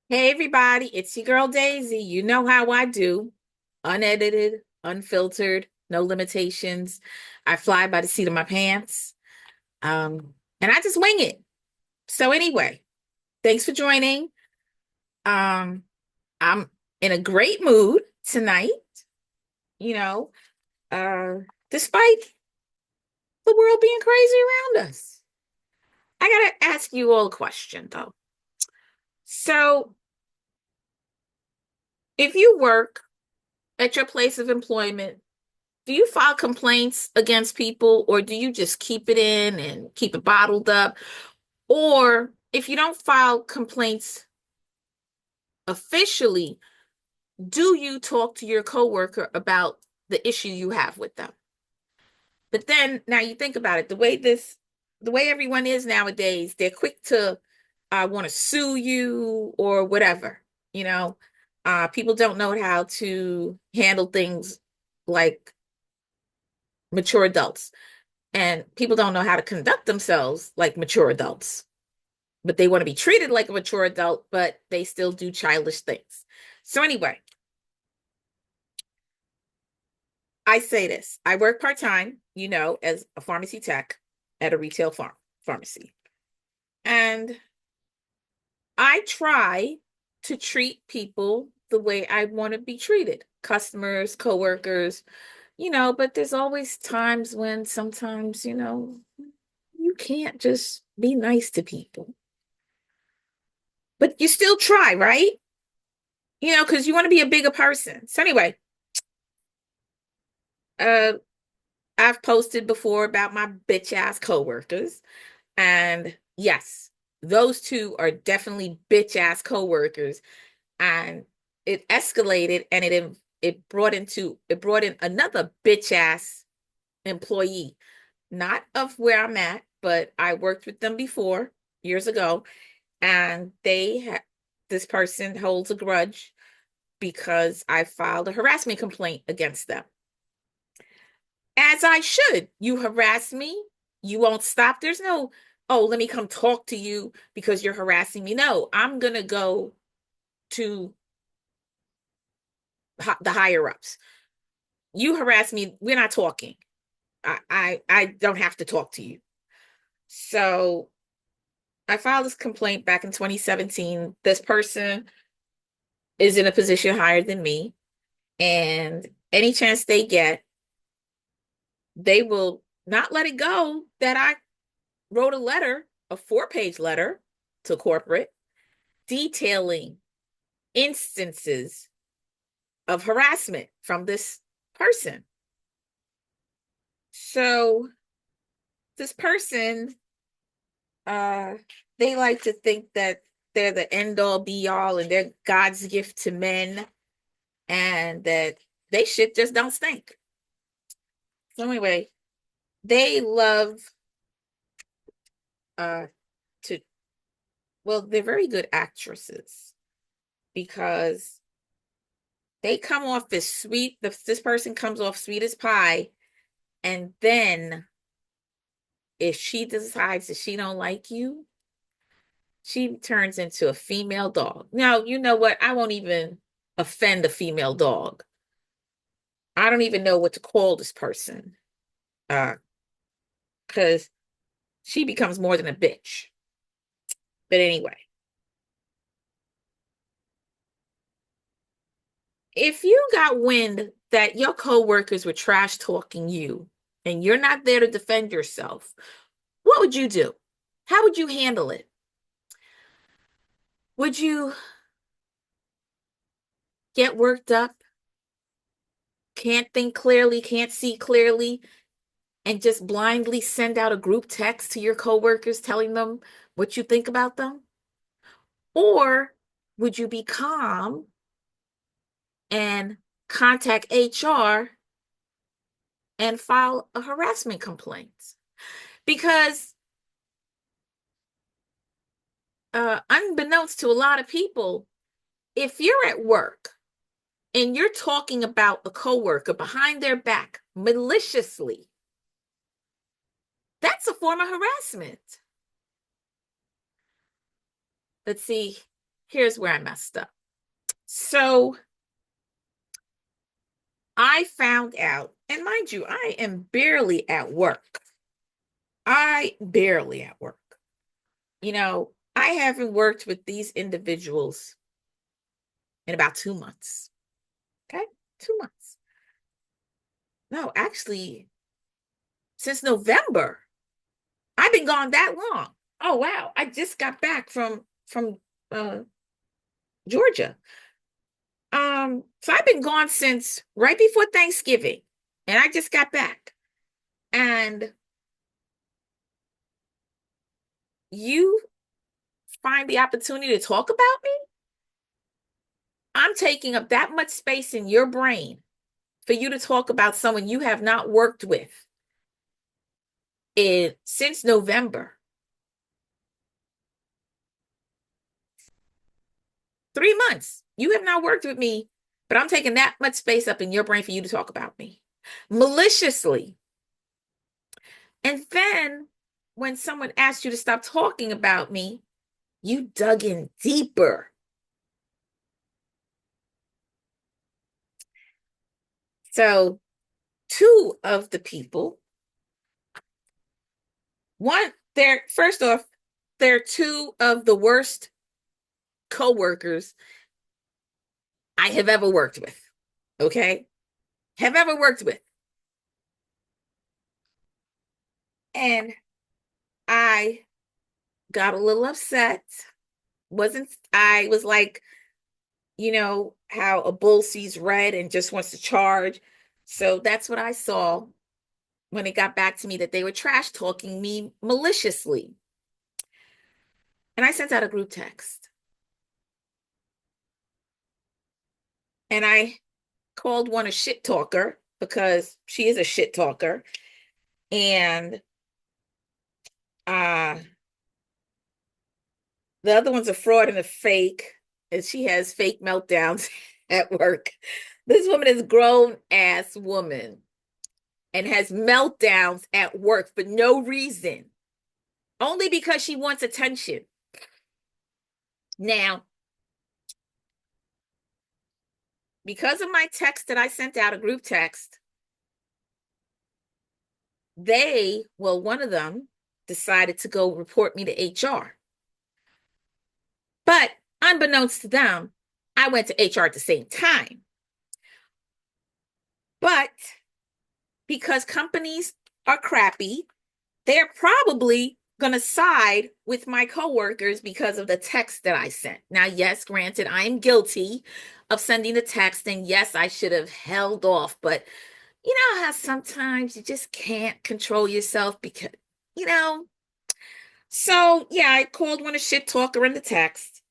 Hey everybody, it's your girl Daisy. You know how I do. Unedited, unfiltered, no limitations. I fly by the seat of my pants. And I just wing it. So anyway, thanks for joining. Um, I'm in a great mood tonight, you know, uh, despite the world being crazy around us. I gotta ask you all a question though. So if you work at your place of employment, do you file complaints against people or do you just keep it in and keep it bottled up? Or if you don't file complaints officially, do you talk to your coworker about the issue you have with them? But then now you think about it, the way everyone is nowadays, they're quick to want to sue you or whatever, you know. People don't know how to handle things like mature adults. And people don't know how to conduct themselves like mature adults, but they want to be treated like a mature adult, but they still do childish things. So, anyway, I say this I work part time, as a pharmacy tech at a retail pharmacy. And I try to treat people the way I want to be treated, customers, coworkers, but there's always times when sometimes, you can't just be nice to people. But you still try, right? Because you want to be a bigger person. So anyway, uh, I've posted before about my bitch ass coworkers, and yes, those two are definitely bitch ass coworkers, and it escalated, and it brought in another bitch ass employee, not of where I'm at, but I worked with them before years ago, and this person holds a grudge because I filed a harassment complaint against them. As I should. You harass me, you won't stop. There's no, oh, let me come talk to you because you're harassing me. No, I'm going to go to the higher ups. You harass me, we're not talking. I don't have to talk to you. So I filed this complaint back in 2017. This person is in a position higher than me, and any chance they get, they will not let it go that I wrote a letter, a 4-page letter to corporate detailing instances of harassment from this person. So this person, uh, they like to think that they're the end all be all and they're God's gift to men and that they shit just don't stink. So anyway, they love uh to well, they're very good actresses because they come off as sweet. This person comes off sweet as pie, and then if she decides that she don't like you, she turns into a female dog. Now, you know what? I won't even offend a female dog. I don't even know what to call this person. Because she becomes more than a bitch. But anyway, if you got wind that your coworkers were trash talking you and you're not there to defend yourself, what would you do? How would you handle it? Would you get worked up, can't think clearly, can't see clearly, and just blindly send out a group text to your coworkers telling them what you think about them? Or would you be calm and contact HR and file a harassment complaint? Because unbeknownst to a lot of people, if you're at work and you're talking about a coworker behind their back maliciously, that's a form of harassment. Let's see. here's where I messed up. So I found out, and mind you, I am barely at work. I barely at work. I haven't worked with these individuals in about 2 months. Okay. 2 months. No, actually, since November. I've been gone that long. Oh wow. I just got back from uh Georgia. So I've been gone since right before Thanksgiving. And I just got back. And you find the opportunity to talk about me? I'm taking up that much space in your brain for you to talk about someone you have not worked with since November. 3 months. You have not worked with me, but I'm taking that much space up in your brain for you to talk about me maliciously. And then when someone asked you to stop talking about me, you dug in deeper. So, two of the people, first off, they're two of the worst coworkers I have ever worked with. Okay? Have ever worked with. And I got a little upset. I was like, how a bull sees red and just wants to charge. So that's what I saw when it got back to me that they were trash talking me maliciously. And I sent out a group text. And I called one a shit talker because she is a shit talker. And uh the other one's a fraud and a fake. And she has fake meltdowns at work. This woman is a grown ass woman and has meltdowns at work for no reason, only because she wants attention. Now, because of my text that I sent out, a group text, one of them decided to go report me to HR. But unbeknownst to them, I went to HR at the same time. But because companies are crappy, they're probably going to side with my coworkers because of the text that I sent. Now, yes, granted, I'm guilty of sending the text, and yes, I should have held off, but you know how sometimes you just can't control yourself because, you know. So, yeah, I called one a shit talker in the text,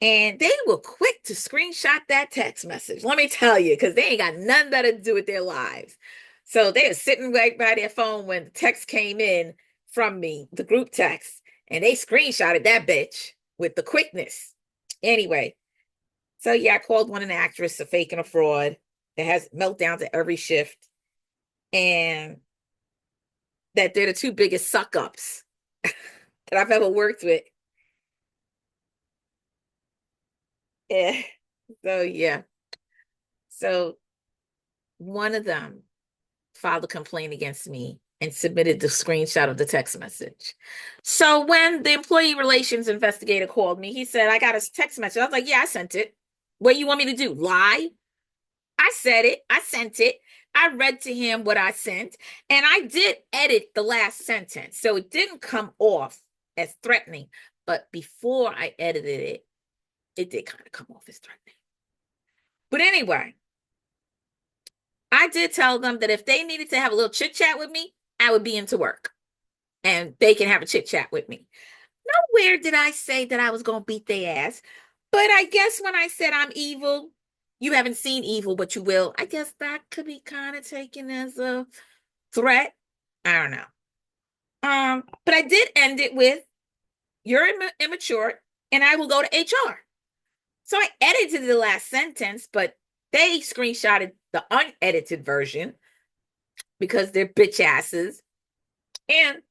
and they were quick to screenshot that text message. Let me tell you, because they ain't got nothing better to do with their lives. So they were sitting right by their phone when the text came in from me, the group text, and they screenshotted that bitch with the quickness. Anyway, so yeah, I called one an actress, a fake and a fraud that has meltdowns at every shift, and that they're the two biggest suck ups that I've ever worked with. Yeah. So yeah. So one of them filed a complaint against me and submitted the screenshot of the text message. So when the employee relations investigator called me, he said, I got a text message. I was like, yeah, I sent it. What do you want me to do? Lie? I said it. I sent it. I read to him what I sent, and I did edit the last sentence. So it didn't come off as threatening. But before I edited it, it did kind of come off as threatening. But anyway, I did tell them that if they needed to have a little chit chat with me, I would be into work and they can have a chit chat with me. Nowhere did I say that I was going to beat their ass. But I guess when I said I'm evil, you haven't seen evil, but you will. I guess that could be kind of taken as a threat. I don't know. But I did end it with, you're immature and I will go to HR. So I edited the last sentence, but they screenshotted the unedited version because they're bitch asses. And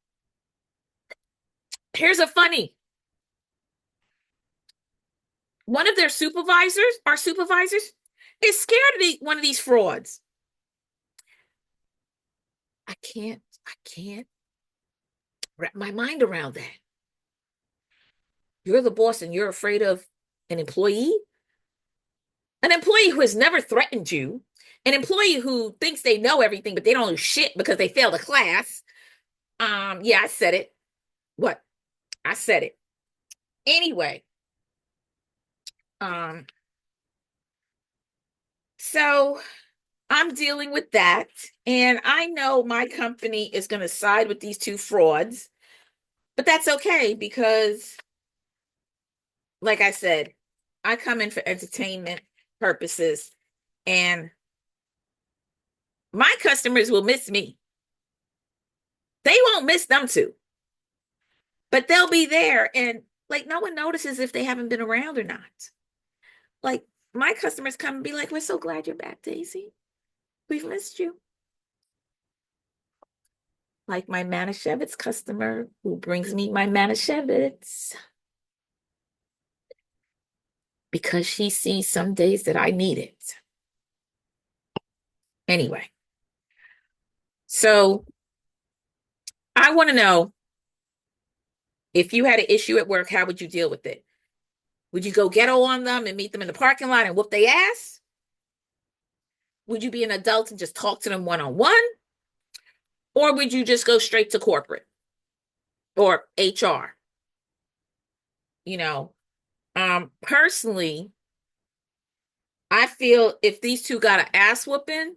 here's a funny. one of their supervisors, our supervisors, is scared of one of these frauds. I can't wrap my mind around that. You're the boss and you're afraid of an employee? An employee who has never threatened you, an employee who thinks they know everything, but they don't know shit because they failed a class. Yeah, I said it. What? I said it. Anyway, um, so I'm dealing with that. And I know my company is going to side with these two frauds, but that's okay because, like I said, I come in for entertainment purposes and my customers will miss me. They won't miss them too, but they'll be there. And like, no one notices if they haven't been around or not. Like, my customers come and be like, we're so glad you're back, Daisy. We've missed you. Like my Manischewitz customer who brings me my Manischewitz because she sees some days that I need it. Anyway, so I want to know, if you had an issue at work, how would you deal with it? Would you go ghetto on them and meet them in the parking lot and whoop their ass? Would you be an adult and just talk to them one on one? Or would you just go straight to corporate or HR? You know, personally, I feel if these two got an ass whooping,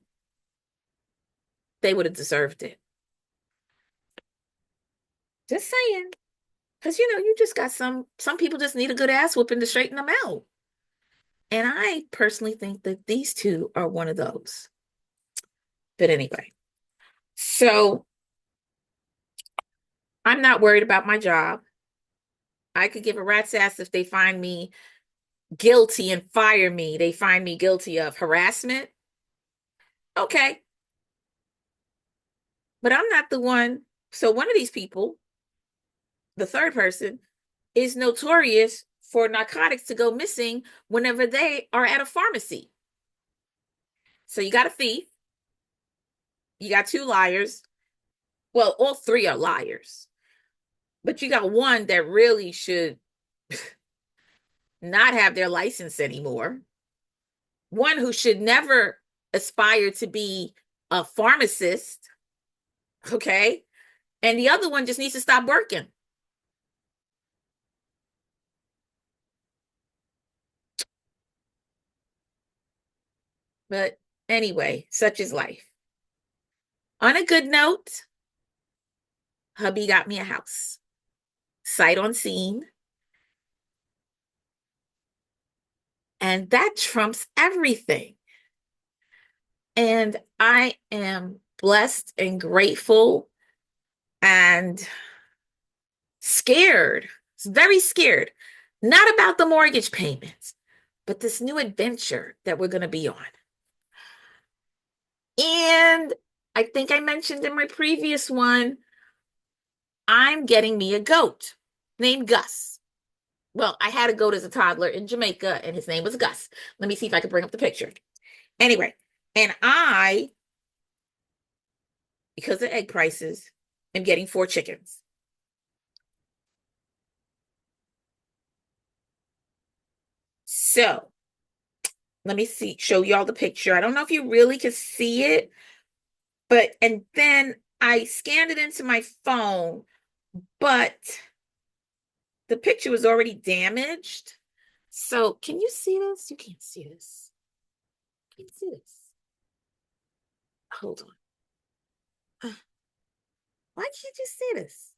they would have deserved it. Just saying. Because you just got some people just need a good ass whooping to straighten them out. And I personally think that these two are one of those. But anyway, so I'm not worried about my job. I could give a rat's ass if they find me guilty and fire me. They find me guilty of harassment. Okay. But I'm not the one. So one of these people, the third person, is notorious for narcotics to go missing whenever they are at a pharmacy. So you got a thief, you got two liars. Well, all three are liars, but you got one that really should not have their license anymore. One who should never aspire to be a pharmacist. Okay. And the other one just needs to stop working. But anyway, such is life. On a good note, hubby got me a house, sight on scene. And that trumps everything. And I am blessed and grateful and scared, very scared, not about the mortgage payments, but this new adventure that we're going to be on. And I think I mentioned in my previous one, I'm getting me a goat named Gus. Well, I had a goat as a toddler in Jamaica, and his name was Gus. Let me see if I can bring up the picture. Anyway, and I, because of egg prices, am getting 4 chickens. So let me show y'all the picture. I don't know if you really can see it, and then I scanned it into my phone, but the picture was already damaged. So can you see this? You can't see this. Can you see this? Hold on. Why can't you see this?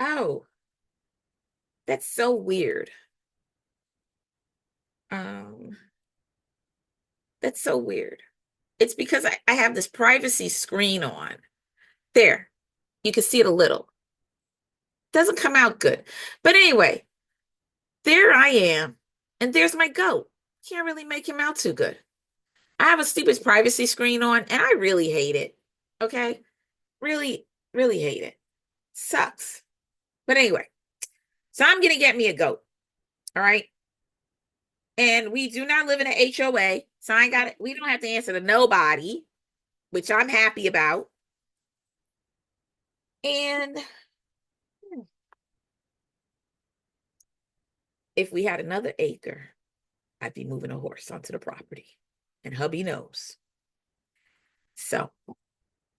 Oh, that's so weird. Um, that's so weird. It's because I have this privacy screen on. There, you can see it a little. Doesn't come out good. But anyway, there I am. And there's my goat. Can't really make him out too good. I have a stupid privacy screen on and I really hate it. Okay? Really, really hate it. Sucks. But anyway, So I'm going to get me a goat. All right. And we do not live in an HOA. So I ain't got it. We don't have to answer to nobody, which I'm happy about. And if we had another acre, I'd be moving a horse onto the property. And hubby knows. So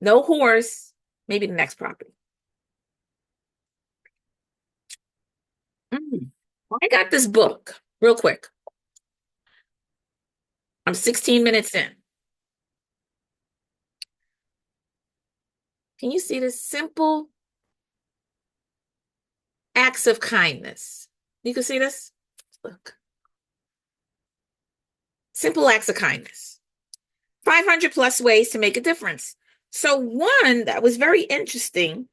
no horse, maybe the next property. I got this book real quick. I'm 16 minutes in. Can you see this? Simple acts of kindness. You can see this? Look. Simple acts of kindness. 500 plus ways to make a difference. So one that was very interesting,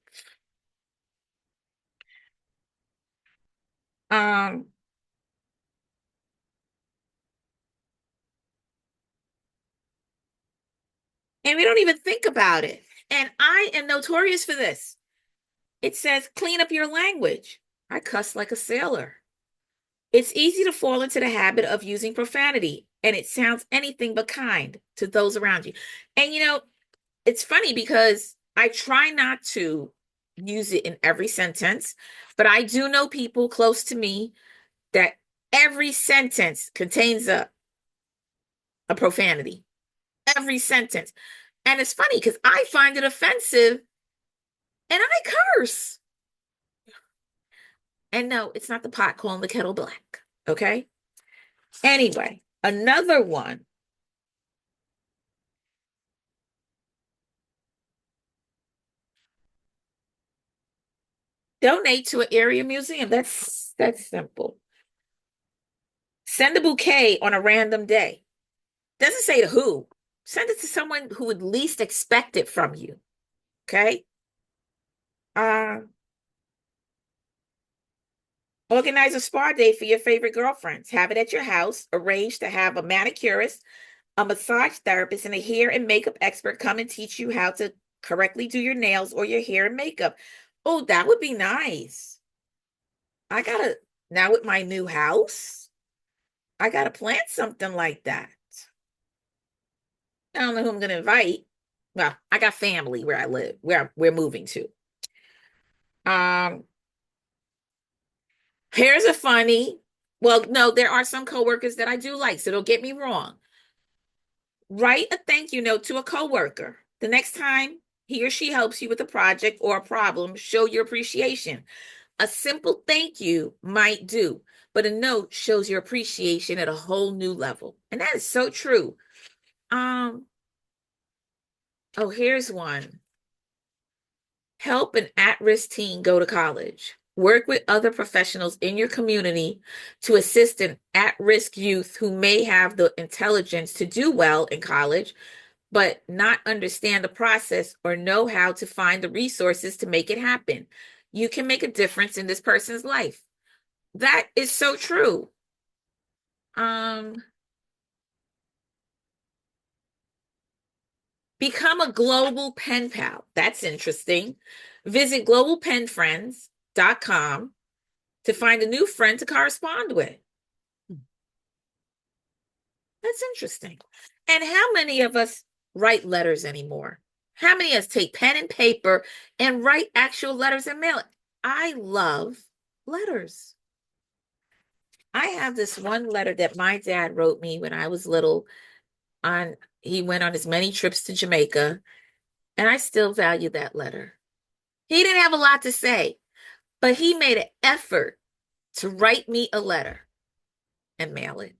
um, and we don't even think about it. And I am notorious for this. It says, clean up your language. I cuss like a sailor. It's easy to fall into the habit of using profanity, and it sounds anything but kind to those around you. And it's funny because I try not to use it in every sentence, but I do know people close to me that every sentence contains a profanity. Every sentence. And it's funny because I find it offensive and I curse. And no, it's not the pot calling the kettle black. Okay. Anyway, another one. Donate to an area museum. That's simple. Send a bouquet on a random day. Doesn't say to who. Send it to someone who would least expect it from you. Okay. Uh, Organize a spa day for your favorite girlfriends. Have it at your house. Arrange to have a manicurist, a massage therapist, and a hair and makeup expert come and teach you how to correctly do your nails or your hair and makeup. Oh, that would be nice. I gotta, now with my new house, I gotta plan something like that. I don't know who I'm gonna invite. Well, I got family where I live, where we're moving to. Um, Here's a funny. Well, no, there are some coworkers that I do like, so don't get me wrong. Write a thank you note to a coworker. The next time he or she helps you with a project or a problem, show your appreciation. A simple thank you might do, but a note shows your appreciation at a whole new level. And that is so true. Um, oh, here's one. Help an at-risk teen go to college. Work with other professionals in your community to assist an at-risk youth who may have the intelligence to do well in college, but not understand the process or know how to find the resources to make it happen. You can make a difference in this person's life. That is so true. Um, Become a global pen pal. That's interesting. Visit globalpenfriends.com to find a new friend to correspond with. That's interesting. And how many of us write letters anymore? How many of us take pen and paper and write actual letters and mail it? I love letters. I have this one letter that my dad wrote me when I was little on he went on his many trips to Jamaica, and I still value that letter. He didn't have a lot to say, but he made an effort to write me a letter and mail it.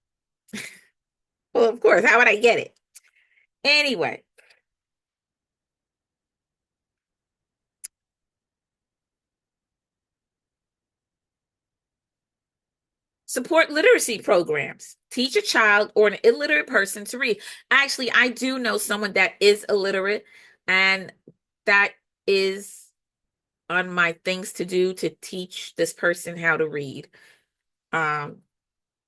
Well, of course, how would I get it? Anyway, support literacy programs. Teach a child or an illiterate person to read. Actually, I do know someone that is illiterate, and that is on my things to do to teach this person how to read. Um,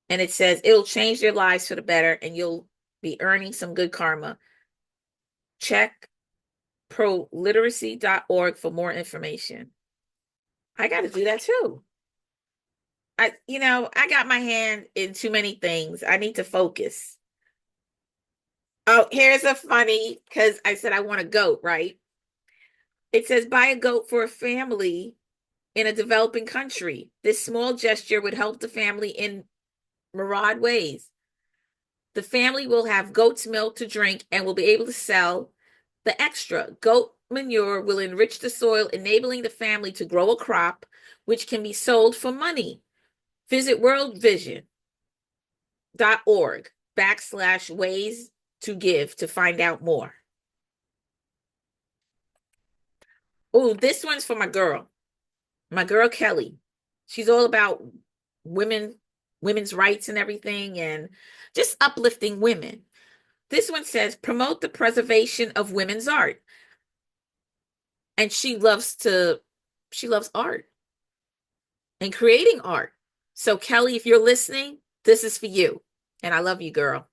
and it says it'll change their lives for the better, and you'll be earning some good karma. Check proliteracy.org for more information. I got to do that too. I got my hand in too many things. I need to focus. Oh, here's a funny, because I said I want a goat, right? It says buy a goat for a family in a developing country. This small gesture would help the family in myriad ways. The family will have goat's milk to drink and will be able to sell the extra. Goat manure will enrich the soil, enabling the family to grow a crop which can be sold for money. Visit worldvision.org/ways to give to find out more. Oh, this one's for my girl Kelly. She's all about women, women's rights and everything, and just uplifting women. This one says promote the preservation of women's art. And she loves art and creating art. So Kelly, if you're listening, this is for you. And I love you, girl.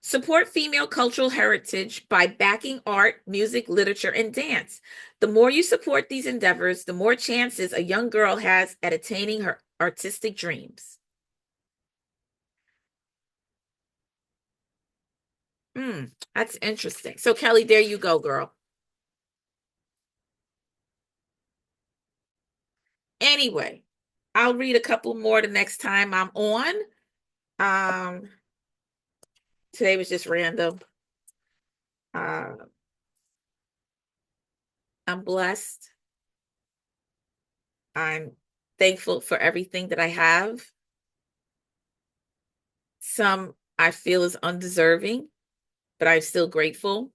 Support female cultural heritage by backing art, music, literature, and dance. The more you support these endeavors, the more chances a young girl has at attaining her artistic dreams. That's interesting. So, Kelly, there you go, girl. Anyway, I'll read a couple more the next time I'm on. Um, Today was just random. Uh, I'm blessed. I'm thankful for everything that I have. Some I feel is undeserving, but I'm still grateful.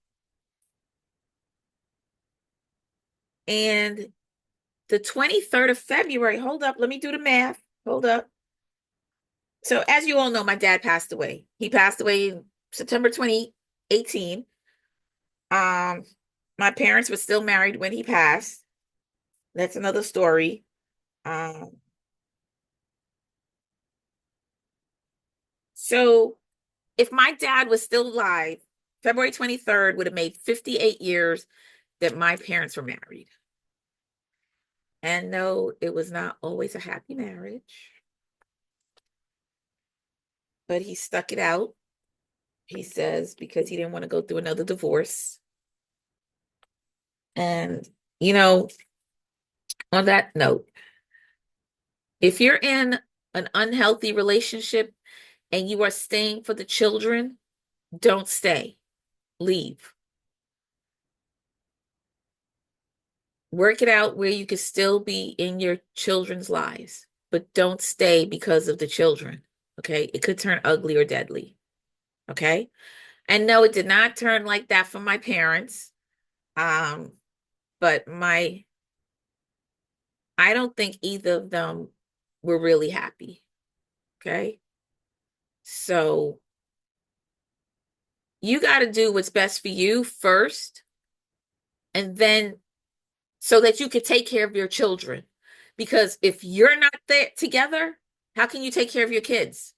And the 23rd of February, hold up, let me do the math. Hold up. So, as you all know, my dad passed away. He passed away in September 2018. Um, my parents were still married when he passed. That's another story. Um, so if my dad was still alive, February 23rd would have made 58 years that my parents were married. And no, it was not always a happy marriage, but he stuck it out. He says because he didn't want to go through another divorce. And, you know, on that note, if you're in an unhealthy relationship and you are staying for the children, don't stay. Leave. Work it out where you could still be in your children's lives, but don't stay because of the children. Okay. It could turn ugly or deadly. Okay. And no, it did not turn like that for my parents. Um, but I don't think either of them were really happy. Okay. So you got to do what's best for you first, and then so that you could take care of your children. Because if you're not there together, how can you take care of your kids?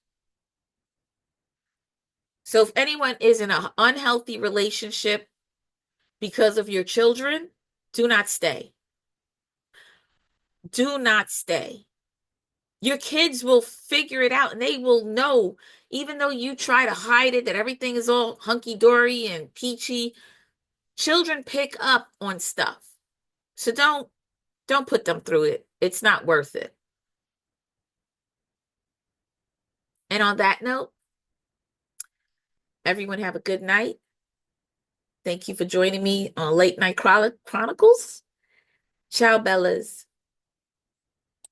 So if anyone is in an unhealthy relationship because of your children, do not stay. Do not stay. Your kids will figure it out and they will know, even though you try to hide it, that everything is all hunky-dory and peachy. Children pick up on stuff. So don't put them through it. It's not worth it. And on that note, everyone have a good night. Thank you for joining me on Late Night Chronicles. Ciao, Bellas.